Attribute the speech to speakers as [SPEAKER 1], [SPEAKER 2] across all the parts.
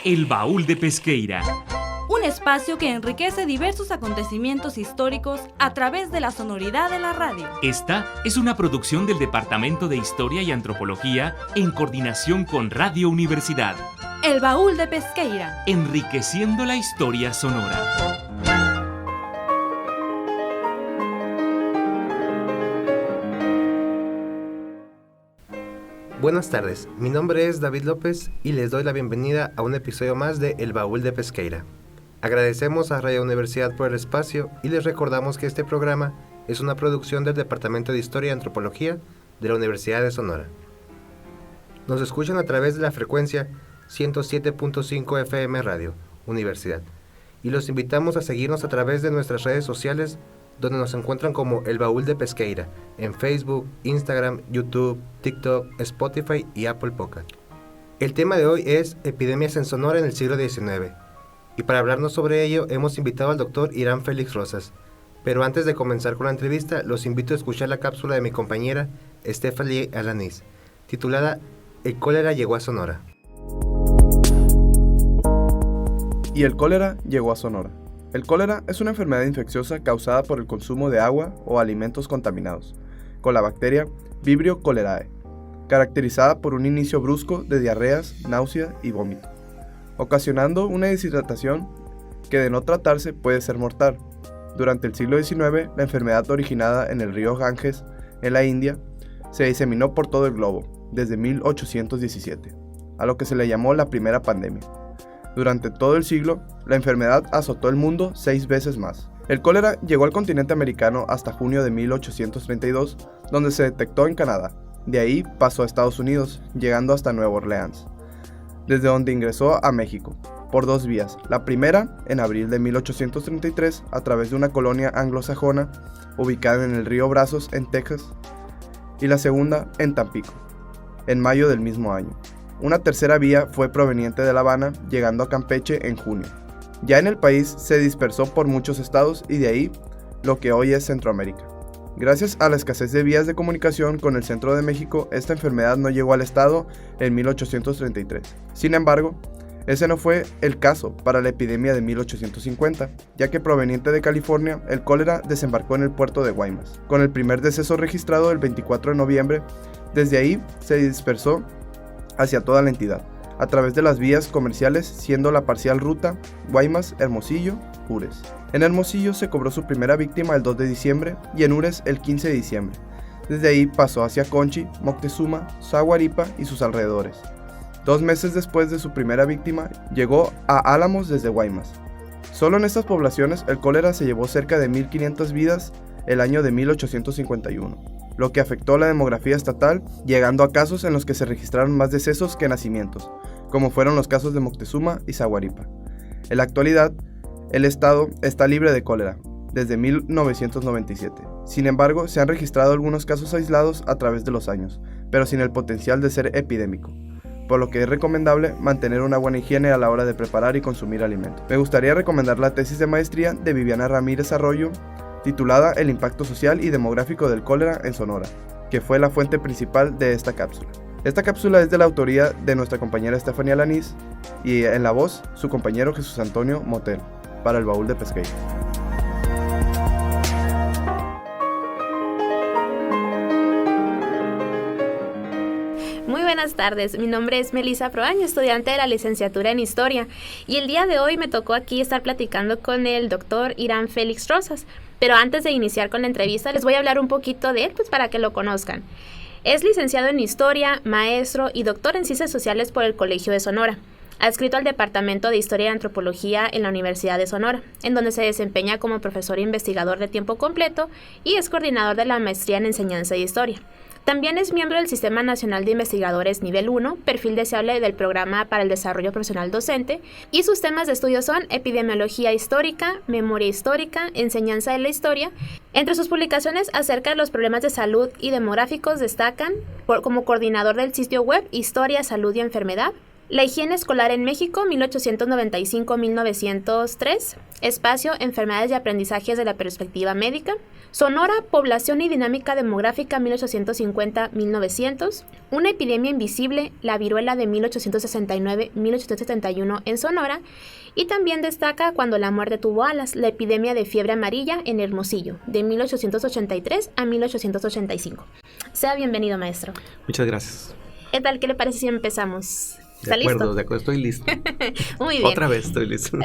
[SPEAKER 1] El Baúl de Pesqueira.
[SPEAKER 2] Un espacio que enriquece diversos acontecimientos históricos a través de la sonoridad de la radio.
[SPEAKER 1] Esta es una producción del Departamento de Historia y Antropología en coordinación con Radio Universidad.
[SPEAKER 2] El Baúl de Pesqueira.
[SPEAKER 1] Enriqueciendo la historia sonora.
[SPEAKER 3] Buenas tardes, mi nombre es David López y les doy la bienvenida a un episodio más de El Baúl de Pesqueira. Agradecemos a Radio Universidad por el espacio y les recordamos que este programa es una producción del Departamento de Historia y Antropología de la Universidad de Sonora. Nos escuchan a través de la frecuencia 107.5 FM Radio Universidad y los invitamos a seguirnos a través de nuestras redes sociales donde nos encuentran como El Baúl de Pesqueira en Facebook, Instagram, YouTube, TikTok, Spotify y Apple Podcast. El tema de hoy es epidemias en Sonora en el siglo XIX. Y para hablarnos sobre ello hemos invitado al doctor Irán Félix Rosas. Pero antes de comenzar con la entrevista, los invito a escuchar la cápsula de mi compañera Stephanie Alanis, titulada El cólera llegó a Sonora.
[SPEAKER 4] Y el cólera llegó a Sonora. El cólera es una enfermedad infecciosa causada por el consumo de agua o alimentos contaminados, con la bacteria Vibrio cholerae, caracterizada por un inicio brusco de diarreas, náusea y vómito, ocasionando una deshidratación que de no tratarse puede ser mortal. Durante el siglo XIX, la enfermedad originada en el río Ganges, en la India, se diseminó por todo el globo, desde 1817, a lo que se le llamó la primera pandemia. Durante todo el siglo, la enfermedad azotó el mundo 6 veces más. El cólera llegó al continente americano hasta junio de 1832, donde se detectó en Canadá. De ahí pasó a Estados Unidos, llegando hasta Nueva Orleans, desde donde ingresó a México, por 2 vías. La primera, en abril de 1833, a través de una colonia anglosajona, ubicada en el río Brazos, en Texas, y la segunda, en Tampico, en mayo del mismo año. Una tercera vía fue proveniente de La Habana, llegando a Campeche en junio. Ya en el país se dispersó por muchos estados y de ahí lo que hoy es Centroamérica. Gracias a la escasez de vías de comunicación con el centro de México, esta enfermedad no llegó al estado en 1833. Sin embargo, ese no fue el caso para la epidemia de 1850, ya que proveniente de California, el cólera desembarcó en el puerto de Guaymas, con el primer deceso registrado el 24 de noviembre. Desde ahí se dispersó hacia toda la entidad, a través de las vías comerciales, siendo la parcial ruta Guaymas, Hermosillo, Ures. En Hermosillo se cobró su primera víctima el 2 de diciembre y en Ures el 15 de diciembre. Desde ahí pasó hacia Conchi, Moctezuma, Zaguaripa y sus alrededores. 2 meses después de su primera víctima, llegó a Álamos desde Guaymas. Solo en estas poblaciones el cólera se llevó cerca de 1,500 vidas el año de 1851, lo que afectó la demografía estatal, llegando a casos en los que se registraron más decesos que nacimientos, como fueron los casos de Moctezuma y Zaguaripa. En la actualidad, el estado está libre de cólera desde 1997. Sin embargo, se han registrado algunos casos aislados a través de los años, pero sin el potencial de ser epidémico, por lo que es recomendable mantener una buena higiene a la hora de preparar y consumir alimentos. Me gustaría recomendar la tesis de maestría de Viviana Ramírez Arroyo, titulada El impacto social y demográfico del cólera en Sonora, que fue la fuente principal de esta cápsula. Esta cápsula es de la autoría de nuestra compañera Stephanie Alanis y en la voz su compañero Jesús Antonio Motel, para El Baúl de Pesqueira.
[SPEAKER 5] Muy buenas tardes, mi nombre es Melissa Proaño, estudiante de la licenciatura en Historia, y el día de hoy me tocó aquí estar platicando con el doctor Irán Félix Rosas. Pero antes de iniciar con la entrevista, les voy a hablar un poquito de él, pues para que lo conozcan. Es licenciado en Historia, maestro y doctor en Ciencias Sociales por el Colegio de Sonora. Adscrito al Departamento de Historia y Antropología en la Universidad de Sonora, en donde se desempeña como profesor e investigador de tiempo completo y es coordinador de la maestría en Enseñanza y Historia. También es miembro del Sistema Nacional de Investigadores Nivel 1, perfil deseable del Programa para el Desarrollo Profesional Docente, y sus temas de estudio son epidemiología histórica, memoria histórica, enseñanza de la historia. Entre sus publicaciones acerca de los problemas de salud y demográficos destacan como coordinador del sitio web Historia, Salud y Enfermedad, La higiene escolar en México, 1895-1903, espacio Enfermedades y aprendizajes de la perspectiva médica, Sonora, población y dinámica demográfica 1850-1900, una epidemia invisible, la viruela de 1869-1871 en Sonora, y también destaca Cuando la muerte tuvo alas, la epidemia de fiebre amarilla en Hermosillo, de 1883 a 1885. Sea bienvenido, maestro.
[SPEAKER 6] Muchas gracias.
[SPEAKER 5] ¿Qué tal? ¿Qué le parece si empezamos? ¿Está
[SPEAKER 6] de acuerdo,
[SPEAKER 5] listo?
[SPEAKER 6] De acuerdo, estoy listo.
[SPEAKER 5] Muy bien.
[SPEAKER 6] Otra vez estoy listo.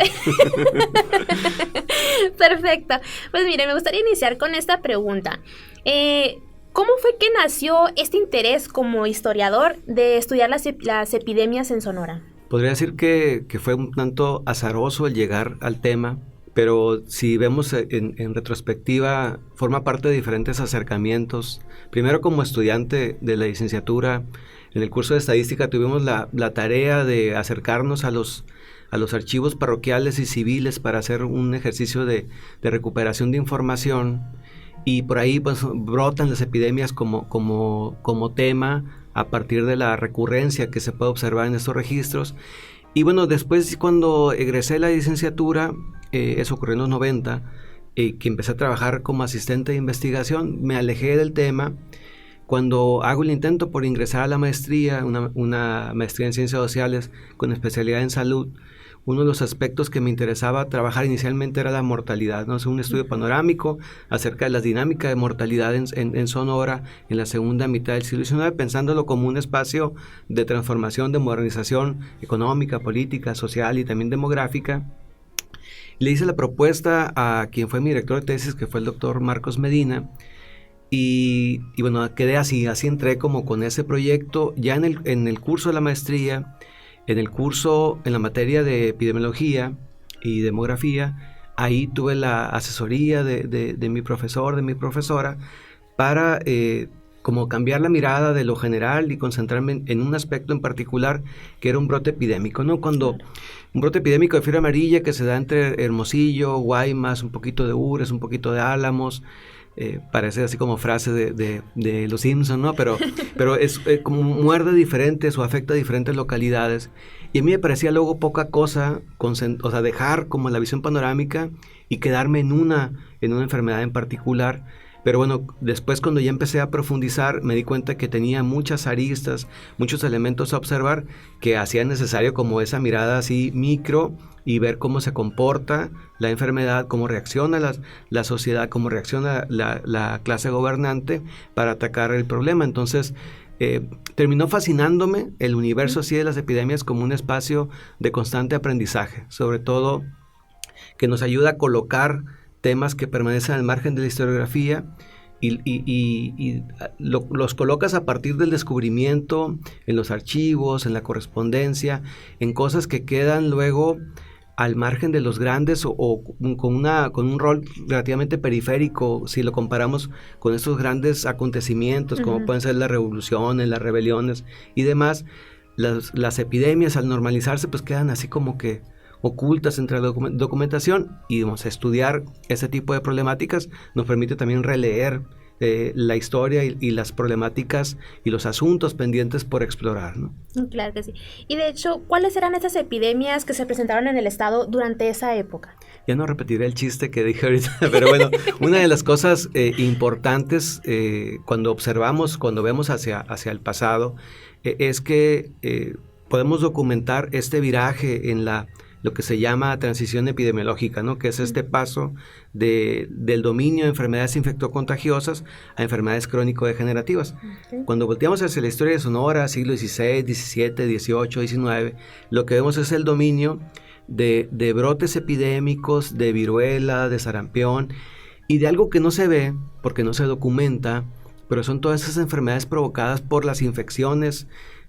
[SPEAKER 5] Perfecto. Pues mire, me gustaría iniciar con esta pregunta. ¿Cómo fue que nació este interés como historiador de estudiar las epidemias en Sonora?
[SPEAKER 6] Podría decir que fue un tanto azaroso el llegar al tema, pero si vemos en retrospectiva, forma parte de diferentes acercamientos. Primero, como estudiante de la licenciatura, en el curso de estadística tuvimos la tarea de acercarnos a los archivos parroquiales y civiles para hacer un ejercicio de recuperación de información, y por ahí pues brotan las epidemias como tema a partir de la recurrencia que se puede observar en estos registros. Y bueno, después cuando egresé de la licenciatura, eso ocurrió en los 90, que empecé a trabajar como asistente de investigación, me alejé del tema. Cuando hago el intento por ingresar a la maestría, una maestría en ciencias sociales con especialidad en salud, uno de los aspectos que me interesaba trabajar inicialmente era la mortalidad, ¿no? Un estudio panorámico acerca de las dinámicas de mortalidad en Sonora en la segunda mitad del siglo XIX, pensándolo como un espacio de transformación, de modernización económica, política, social y también demográfica. Le hice la propuesta a quien fue mi director de tesis, que fue el doctor Marcos Medina, y bueno, quedé así entré como con ese proyecto. Ya en el curso de la maestría, en la materia de epidemiología y demografía, ahí tuve la asesoría de mi profesor, de mi profesora, para como cambiar la mirada de lo general y concentrarme en un aspecto en particular, que era un brote epidémico, ¿no? Cuando un brote epidémico de fiebre amarilla que se da entre Hermosillo, Guaymas, un poquito de Ures, un poquito de Álamos. Parece así como frase de Los Simpson, ¿no? Pero es como muerde diferentes o afecta a diferentes localidades. Y a mí me parecía luego poca cosa, dejar como la visión panorámica y quedarme en una enfermedad en particular. Pero bueno, después cuando ya empecé a profundizar, me di cuenta que tenía muchas aristas, muchos elementos a observar que hacían necesario como esa mirada así micro y ver cómo se comporta la enfermedad, cómo reacciona la sociedad, cómo reacciona la clase gobernante para atacar el problema. Entonces, terminó fascinándome el universo así de las epidemias como un espacio de constante aprendizaje, sobre todo que nos ayuda a colocar temas que permanecen al margen de la historiografía y los colocas a partir del descubrimiento en los archivos, en la correspondencia, en cosas que quedan luego al margen de los grandes o con un rol relativamente periférico si lo comparamos con estos grandes acontecimientos, como pueden ser las revoluciones, las rebeliones y demás. Las epidemias al normalizarse pues quedan así como que ocultas entre la documentación, y estudiar ese tipo de problemáticas nos permite también releer la historia y las problemáticas y los asuntos pendientes por explorar, ¿no?
[SPEAKER 5] Claro que sí. Y de hecho, ¿cuáles eran esas epidemias que se presentaron en el estado durante esa época?
[SPEAKER 6] Ya no repetiré el chiste que dije ahorita, pero bueno, una de las cosas importantes cuando vemos hacia el pasado, es que podemos documentar este viraje en lo que se llama transición epidemiológica, ¿no? Que es este paso del dominio de enfermedades infectocontagiosas a enfermedades crónico-degenerativas. Okay. Cuando volteamos hacia la historia de Sonora, siglo XVI, XVII, XVIII, XIX, lo que vemos es el dominio de brotes epidémicos, de viruela, de sarampión, y de algo que no se ve, porque no se documenta, pero son todas esas enfermedades provocadas por las infecciones,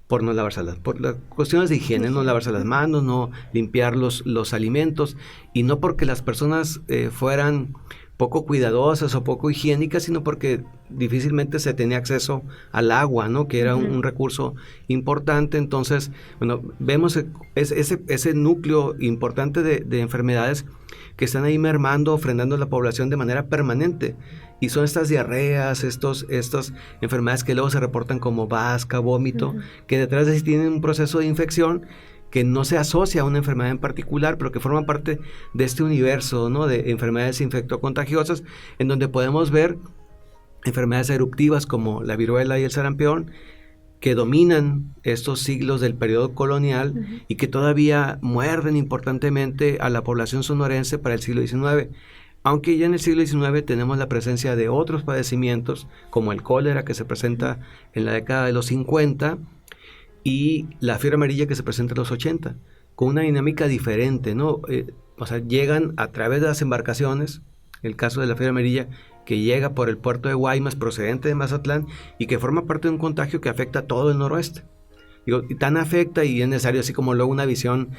[SPEAKER 6] por no lavarse por las cuestiones de higiene, no lavarse las manos, no limpiar los alimentos, y no porque las personas fueran poco cuidadosas o poco higiénicas, sino porque difícilmente se tenía acceso al agua, ¿no? Que era un recurso importante. Entonces, bueno, vemos ese núcleo importante de enfermedades que están ahí mermando, frenando a la población de manera permanente. Y son estas diarreas, estas enfermedades que luego se reportan como vasca, vómito, que detrás de sí tienen un proceso de infección que no se asocia a una enfermedad en particular, pero que forma parte de este universo, ¿no?, de enfermedades infectocontagiosas, en donde podemos ver enfermedades eruptivas como la viruela y el sarampión, que dominan estos siglos del periodo colonial y que todavía muerden importantemente a la población sonorense para el siglo XIX. Aunque ya en el siglo XIX tenemos la presencia de otros padecimientos, como el cólera, que se presenta en la década de los 50, y la fiebre amarilla, que se presenta en los 80, con una dinámica diferente, ¿no? O sea, llegan a través de las embarcaciones, el caso de la fiebre amarilla, que llega por el puerto de Guaymas, procedente de Mazatlán, y que forma parte de un contagio que afecta a todo el noroeste. Digo, y tan afecta, y es necesario así como luego una visión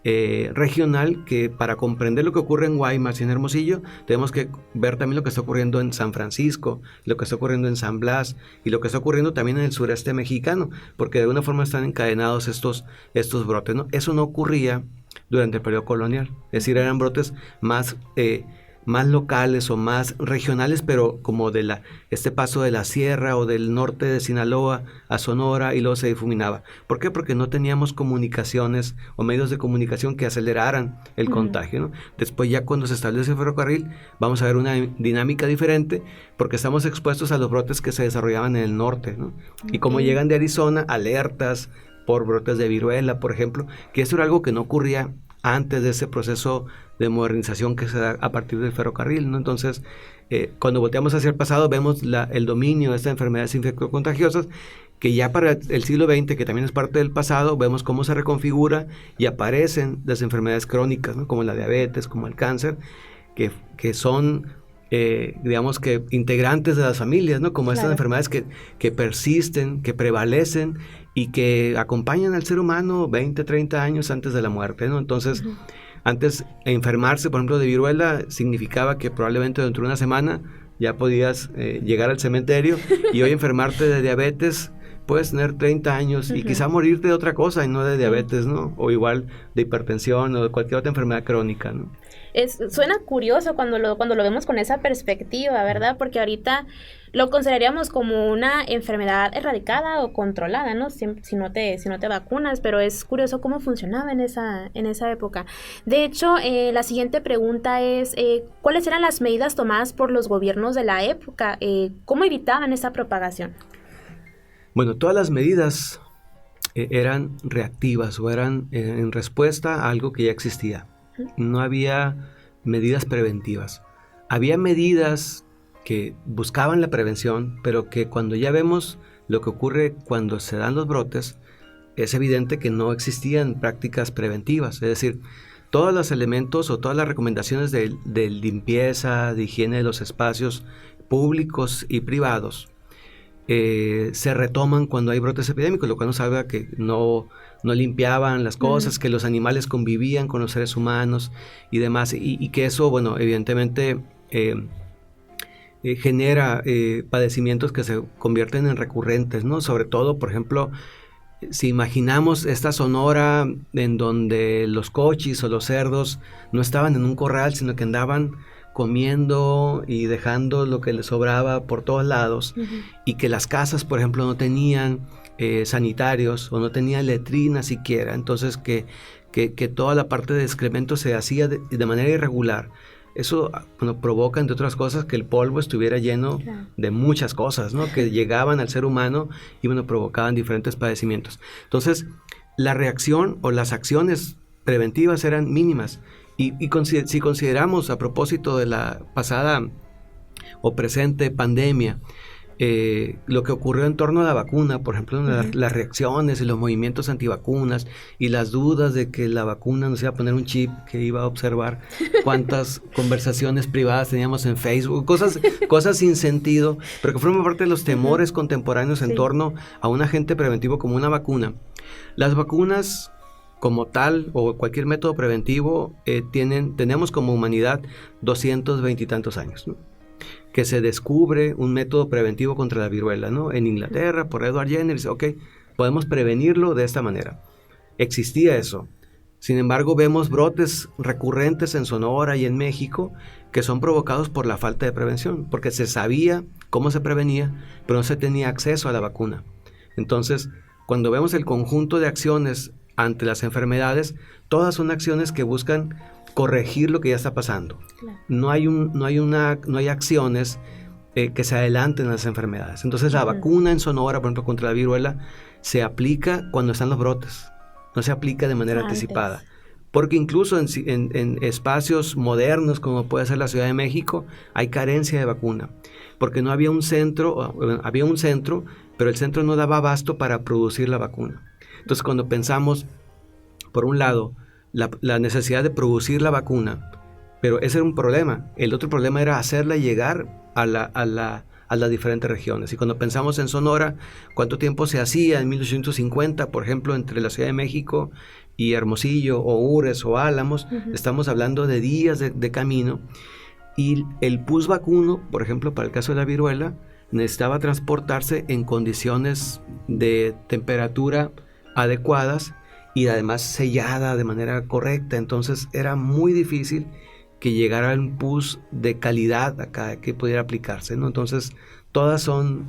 [SPEAKER 6] regional, que para comprender lo que ocurre en Guaymas y en Hermosillo, tenemos que ver también lo que está ocurriendo en San Francisco, lo que está ocurriendo en San Blas, y lo que está ocurriendo también en el sureste mexicano, porque de alguna forma están encadenados estos brotes, ¿no? Eso no ocurría durante el periodo colonial, es decir, eran brotes más locales o más regionales, pero como de este paso de la sierra o del norte de Sinaloa a Sonora, y luego se difuminaba. ¿Por qué? Porque no teníamos comunicaciones o medios de comunicación que aceleraran el contagio, ¿no? Después, ya cuando se establece el ferrocarril, vamos a ver una dinámica diferente, porque estamos expuestos a los brotes que se desarrollaban en el norte, ¿no? Y como llegan de Arizona, alertas por brotes de viruela, por ejemplo, que eso era algo que no ocurría antes de ese proceso de modernización que se da a partir del ferrocarril, ¿no? Entonces, cuando volteamos hacia el pasado, vemos el dominio de estas enfermedades infectocontagiosas, que ya para el siglo XX, que también es parte del pasado, vemos cómo se reconfigura y aparecen las enfermedades crónicas, ¿no?, como la diabetes, como el cáncer, que son, digamos, que integrantes de las familias, ¿no?, como estas enfermedades que persisten, que prevalecen y que acompañan al ser humano 20, 30 años antes de la muerte, ¿no? Entonces, antes enfermarse, por ejemplo, de viruela significaba que probablemente dentro de una semana ya podías llegar al cementerio, y hoy enfermarte de diabetes puedes tener 30 años y quizá morirte de otra cosa y no de diabetes, ¿no? O igual de hipertensión o de cualquier otra enfermedad crónica, ¿no?
[SPEAKER 5] Suena curioso cuando lo vemos con esa perspectiva, ¿verdad? Porque ahorita lo consideraríamos como una enfermedad erradicada o controlada, ¿no? Si no te vacunas, pero es curioso cómo funcionaba en esa época. De hecho, la siguiente pregunta es, ¿cuáles eran las medidas tomadas por los gobiernos de la época? ¿Cómo evitaban esa propagación?
[SPEAKER 6] Bueno, todas las medidas eran reactivas o eran en respuesta a algo que ya existía. No había medidas preventivas. Había medidas que buscaban la prevención, pero que cuando ya vemos lo que ocurre cuando se dan los brotes, es evidente que no existían prácticas preventivas. Es decir, todos los elementos o todas las recomendaciones de limpieza, de higiene de los espacios públicos y privados se retoman cuando hay brotes epidémicos, lo cual nos habla que no limpiaban las cosas, que los animales convivían con los seres humanos y demás, y que eso, bueno, evidentemente genera padecimientos que se convierten en recurrentes, ¿no? Sobre todo, por ejemplo, si imaginamos esta Sonora en donde los cochis o los cerdos no estaban en un corral, sino que andaban comiendo y dejando lo que les sobraba por todos lados, y que las casas, por ejemplo, no tenían sanitarios o no tenían letrina siquiera, entonces que toda la parte de excremento se hacía de manera irregular. Eso, bueno, provoca, entre otras cosas, que el polvo estuviera lleno de muchas cosas, ¿no?, que llegaban al ser humano y, bueno, provocaban diferentes padecimientos. Entonces, la reacción o las acciones preventivas eran mínimas. Y si consideramos, a propósito de la pasada o presente pandemia, lo que ocurrió en torno a la vacuna, por ejemplo, las reacciones y los movimientos antivacunas y las dudas de que la vacuna nos iba a poner un chip que iba a observar cuántas conversaciones privadas teníamos en Facebook, cosas sin sentido, pero que forman parte de los temores contemporáneos en torno a un agente preventivo como una vacuna. Las vacunas, como tal, o cualquier método preventivo, tenemos como humanidad 220 y tantos años, ¿no?, que se descubre un método preventivo contra la viruela, ¿no?, en Inglaterra, por Edward Jenner. Dice, ok, podemos prevenirlo de esta manera. Existía eso. Sin embargo, vemos brotes recurrentes en Sonora y en México que son provocados por la falta de prevención, porque se sabía cómo se prevenía, pero no se tenía acceso a la vacuna. Entonces, cuando vemos el conjunto de acciones ante las enfermedades, todas son acciones que buscan corregir lo que ya está pasando.
[SPEAKER 5] Claro.
[SPEAKER 6] No hay acciones que se adelanten a las enfermedades. Entonces la vacuna en Sonora, por ejemplo, contra la viruela, se aplica cuando están los brotes, no se aplica de manera anticipada. Porque incluso en espacios modernos, como puede ser la Ciudad de México, hay carencia de vacuna. Porque no había un centro, pero el centro no daba abasto para producir la vacuna. Entonces, cuando pensamos, por un lado, la necesidad de producir la vacuna, pero ese era un problema. El otro problema era hacerla llegar a las diferentes regiones. Y cuando pensamos en Sonora, ¿cuánto tiempo se hacía en 1850, por ejemplo, entre la Ciudad de México y Hermosillo, o Ures, o Álamos? Estamos hablando de días de camino. Y el pus vacuno, por ejemplo, para el caso de la viruela, necesitaba transportarse en condiciones de temperatura adecuadas y además sellada de manera correcta. Entonces era muy difícil que llegara un pus de calidad acá que pudiera aplicarse, ¿no? Entonces todas son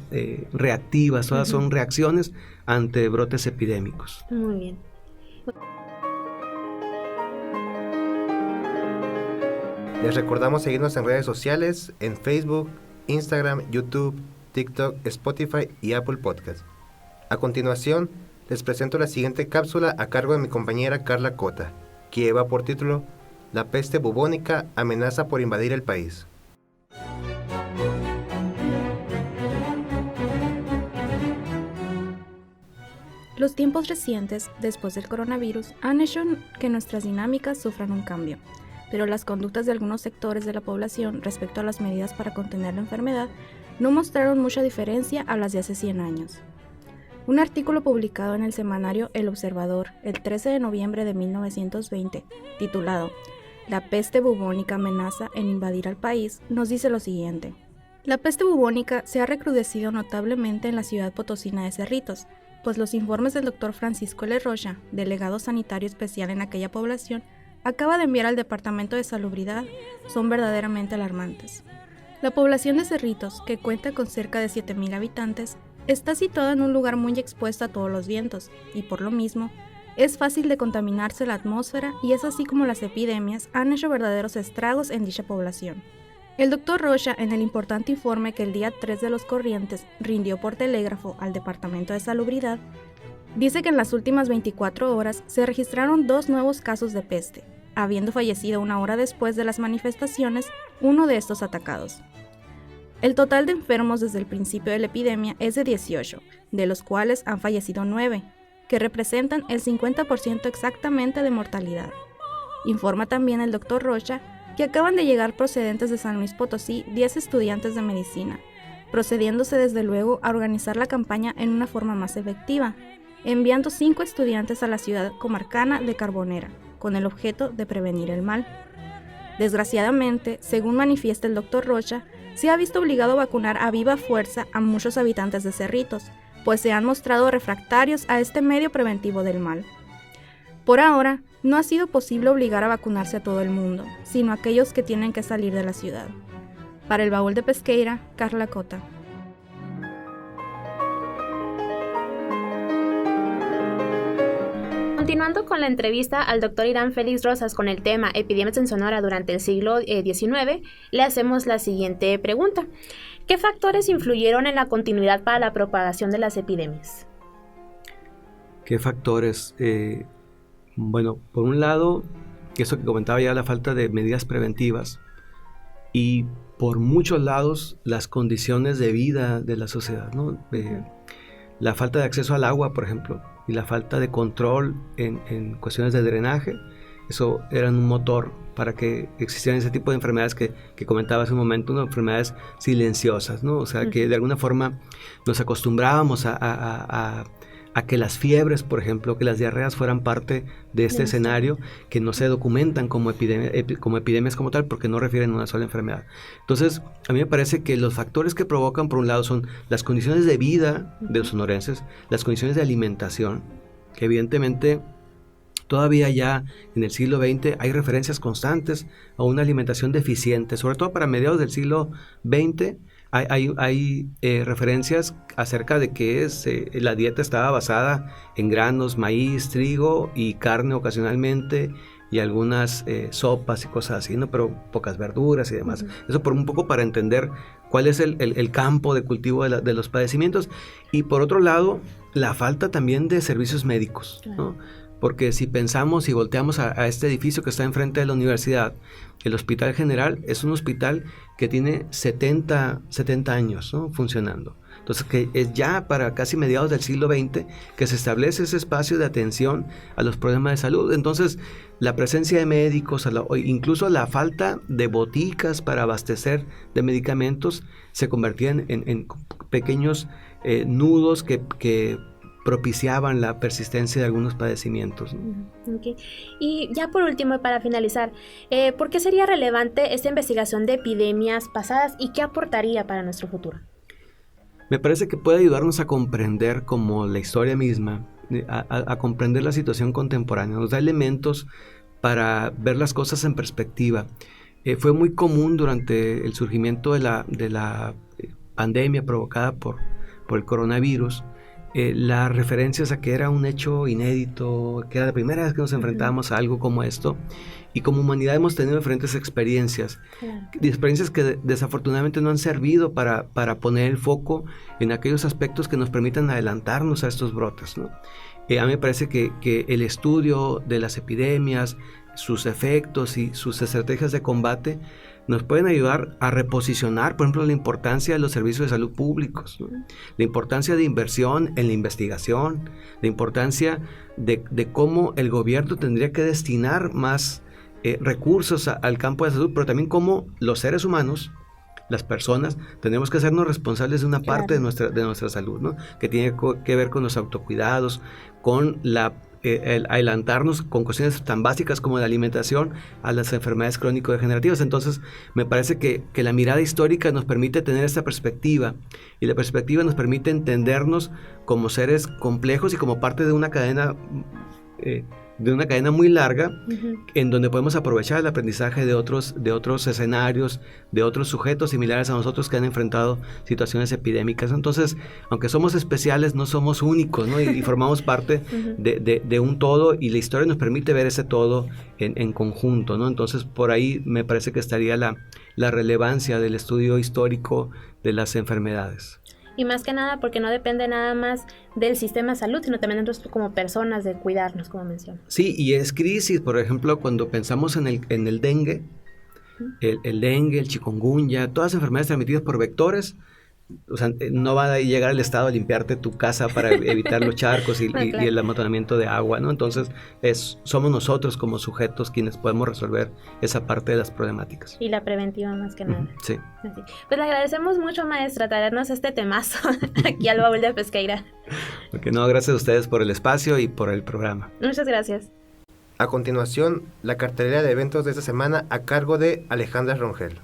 [SPEAKER 6] reactivas, todas son reacciones ante brotes epidémicos.
[SPEAKER 5] Muy bien.
[SPEAKER 3] Les recordamos seguirnos en redes sociales, en Facebook, Instagram, YouTube, TikTok, Spotify y Apple Podcast. A continuación, les presento la siguiente cápsula a cargo de mi compañera Carla Cota, que lleva por título La peste bubónica amenaza por invadir el país.
[SPEAKER 7] Los tiempos recientes, después del coronavirus, han hecho que nuestras dinámicas sufran un cambio, pero las conductas de algunos sectores de la población respecto a las medidas para contener la enfermedad no mostraron mucha diferencia a las de hace 100 años. Un artículo publicado en el semanario El Observador el 13 de noviembre de 1920, titulado La peste bubónica amenaza en invadir al país, nos dice lo siguiente. La peste bubónica se ha recrudecido notablemente en la ciudad potosina de Cerritos, pues los informes del Dr. Francisco L. Rocha, delegado sanitario especial en aquella población, acaba de enviar al Departamento de Salubridad, son verdaderamente alarmantes. La población de Cerritos, que cuenta con cerca de 7,000 habitantes, está situada en un lugar muy expuesto a todos los vientos, y por lo mismo, es fácil de contaminarse la atmósfera y es así como las epidemias han hecho verdaderos estragos en dicha población. El Dr. Rocha, en el importante informe que el día 3 de los corrientes rindió por telégrafo al Departamento de Salubridad, dice que en las últimas 24 horas se registraron 2 nuevos casos de peste, habiendo fallecido 1 hora después de las manifestaciones uno de estos atacados. El total de enfermos desde el principio de la epidemia es de 18, de los cuales han fallecido 9, que representan el 50% exactamente de mortalidad. Informa también el Dr. Rocha que acaban de llegar procedentes de San Luis Potosí 10 estudiantes de medicina, procediéndose desde luego a organizar la campaña en una forma más efectiva, enviando 5 estudiantes a la ciudad comarcana de Carbonera, con el objeto de prevenir el mal. Desgraciadamente, según manifiesta el Dr. Rocha, se ha visto obligado a vacunar a viva fuerza a muchos habitantes de Cerritos, pues se han mostrado refractarios a este medio preventivo del mal. Por ahora, no ha sido posible obligar a vacunarse a todo el mundo, sino a aquellos que tienen que salir de la ciudad. Para el Baúl de Pesqueira, Carla Cota.
[SPEAKER 5] Continuando con la entrevista al Dr. Irán Félix Rosas con el tema Epidemias en Sonora durante el siglo XIX, le hacemos la siguiente pregunta. ¿Qué factores influyeron en la continuidad para la propagación de las epidemias?
[SPEAKER 6] ¿Qué factores? Bueno, por un lado, eso que comentaba ya, la falta de medidas preventivas, y por muchos lados las condiciones de vida de la sociedad, ¿no? La falta de acceso al agua, por ejemplo, y la falta de control en cuestiones de drenaje, eso era un motor para que existieran ese tipo de enfermedades que comentaba hace un momento, ¿no? Enfermedades silenciosas, ¿no? O sea, que de alguna forma nos acostumbrábamos a que las fiebres, por ejemplo, que las diarreas fueran parte de este escenario, que no se documentan como epidemias como tal, porque no refieren a una sola enfermedad. Entonces, a mí me parece que los factores que provocan, por un lado, son las condiciones de vida de los sonorenses, las condiciones de alimentación, que evidentemente todavía ya en el siglo XX hay referencias constantes a una alimentación deficiente, sobre todo para mediados del siglo XX. Hay referencias acerca de que la dieta estaba basada en granos, maíz, trigo y carne ocasionalmente, y algunas sopas y cosas así, ¿no? Pero pocas verduras y demás. Eso por un poco para entender cuál es el campo de cultivo de los padecimientos. Y por otro lado, la falta también de servicios médicos, ¿no? Porque si pensamos y volteamos a este edificio que está enfrente de la universidad, el Hospital General es un hospital que tiene 70 años, ¿no? Funcionando. Entonces, que es ya para casi mediados del siglo XX que se establece ese espacio de atención a los problemas de salud. Entonces, la presencia de médicos, incluso la falta de boticas para abastecer de medicamentos, se convertían en pequeños nudos que propiciaban la persistencia de algunos padecimientos, ¿no?
[SPEAKER 5] Okay. Y ya por último, para finalizar, ¿por qué sería relevante esta investigación de epidemias pasadas y qué aportaría para nuestro futuro?
[SPEAKER 6] Me parece que puede ayudarnos a comprender como la historia misma, a comprender la situación contemporánea, nos da elementos para ver las cosas en perspectiva. Fue muy común durante el surgimiento de la pandemia provocada por el coronavirus, las referencias a que era un hecho inédito, que era la primera vez que nos enfrentábamos a algo como esto, y como humanidad hemos tenido diferentes experiencias, experiencias que desafortunadamente no han servido para poner el foco en aquellos aspectos que nos permitan adelantarnos a estos brotes, ¿no? A mí me parece que el estudio de las epidemias, sus efectos y sus estrategias de combate nos pueden ayudar a reposicionar, por ejemplo, la importancia de los servicios de salud públicos, ¿no? La importancia de inversión en la investigación, la importancia de cómo el gobierno tendría que destinar más recursos al campo de salud, pero también cómo los seres humanos, las personas, tenemos que hacernos responsables de una parte de nuestra salud, ¿no? Que tiene que ver con los autocuidados, con el adelantarnos con cuestiones tan básicas como la alimentación a las enfermedades crónico-degenerativas. Entonces, me parece que la mirada histórica nos permite tener esta perspectiva, y la perspectiva nos permite entendernos como seres complejos y como parte de una cadena muy larga, en donde podemos aprovechar el aprendizaje de otros escenarios, de otros sujetos similares a nosotros que han enfrentado situaciones epidémicas. Entonces, aunque somos especiales, no somos únicos, ¿no? y formamos parte de un todo, y la historia nos permite ver ese todo en conjunto, ¿no? Entonces, por ahí me parece que estaría la relevancia del estudio histórico de las enfermedades.
[SPEAKER 5] Y más que nada porque no depende nada más del sistema de salud, sino también de nosotros como personas, de cuidarnos, como mencioné.
[SPEAKER 6] Sí, y es crisis, por ejemplo, cuando pensamos en el dengue, el dengue, el chikungunya, todas las enfermedades transmitidas por vectores. O sea, no va a llegar el Estado a limpiarte tu casa para evitar los charcos y el amontonamiento de agua, ¿no? Entonces, somos nosotros como sujetos quienes podemos resolver esa parte de las problemáticas.
[SPEAKER 5] Y la preventiva más que nada.
[SPEAKER 6] Sí.
[SPEAKER 5] Así. Pues le agradecemos mucho, maestra, traernos este temazo aquí al Baúl de Pesqueira.
[SPEAKER 6] Okay, no, gracias a ustedes por el espacio y por el programa.
[SPEAKER 5] Muchas gracias.
[SPEAKER 3] A continuación, la cartelera de eventos de esta semana a cargo de Alejandra Rongel.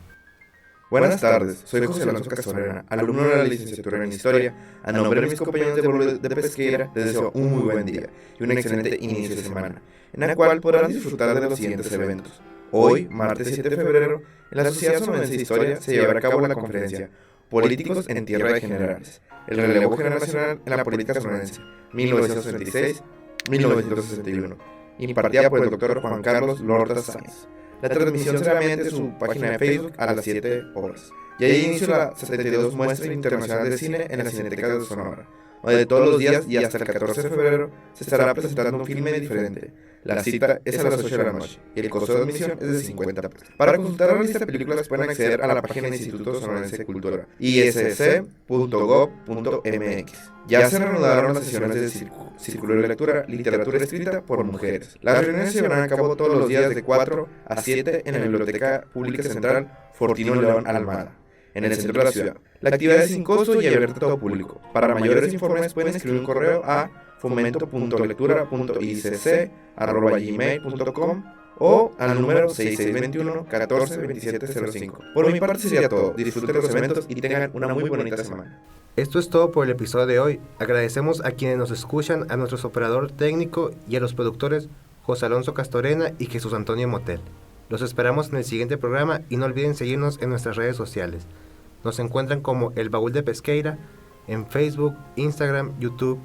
[SPEAKER 8] Buenas tardes, soy José Alonso Castorena, alumno de la licenciatura en Historia. A nombre de mis compañeros de Baúl de Pesqueira, les deseo un muy buen día y un excelente inicio de semana, en el cual podrán disfrutar de los siguientes eventos. Hoy, martes 7 de febrero, en la Sociedad Sonorense de Historia se llevará a cabo la conferencia Políticos en Tierra de Generales, el relevo generacional en la política sonorense, 1966-1961, impartida por el doctor Juan Carlos Lorda Sáenz. La transmisión será mediante su página de Facebook a las 7 horas. Y ahí inició la 72 Muestra Internacional de Cine en la Cineteca de Sonora, donde todos los días y hasta el 14 de febrero se estará presentando un filme diferente. La cita es a las 8 de la noche y el costo de admisión es de 50 pesos. Para consultar la lista de películas pueden acceder a la página del Instituto Sonorense de Cultura, isc.gov.mx. Ya se reanudaron las sesiones de Círculo de Lectura, Literatura Escrita por Mujeres. Las reuniones se llevarán a cabo todos los días de 4 a 7 en la Biblioteca Pública Central Fortino León Almada, en el centro de la ciudad. La actividad es sin costo y abierta a todo público. Para mayores informes pueden escribir un correo a fomento.lectura.icc@gmail.com o al número 6621-142705. Por mi parte sería todo. Disfruten los eventos y tengan una muy bonita semana.
[SPEAKER 3] Esto es todo por el episodio de hoy. Agradecemos a quienes nos escuchan, a nuestro operador técnico y a los productores José Alonso Castorena y Jesús Antonio Motel. Los esperamos en el siguiente programa y no olviden seguirnos en nuestras redes sociales. Nos encuentran como El Baúl de Pesqueira en Facebook, Instagram, YouTube,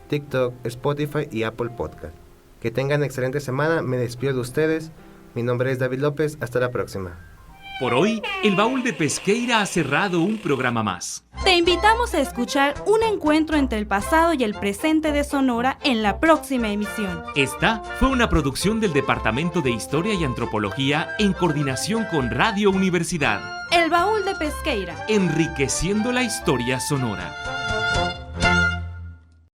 [SPEAKER 3] TikTok, Spotify y Apple Podcast. Que tengan excelente semana, me despido de ustedes. Mi nombre es David López, hasta la próxima.
[SPEAKER 1] Por hoy, El Baúl de Pesqueira ha cerrado un programa más.
[SPEAKER 2] Te invitamos a escuchar un encuentro entre el pasado y el presente de Sonora en la próxima emisión.
[SPEAKER 1] Esta fue una producción del Departamento de Historia y Antropología en coordinación con Radio Universidad.
[SPEAKER 2] El Baúl de Pesqueira.
[SPEAKER 1] Enriqueciendo la historia sonora.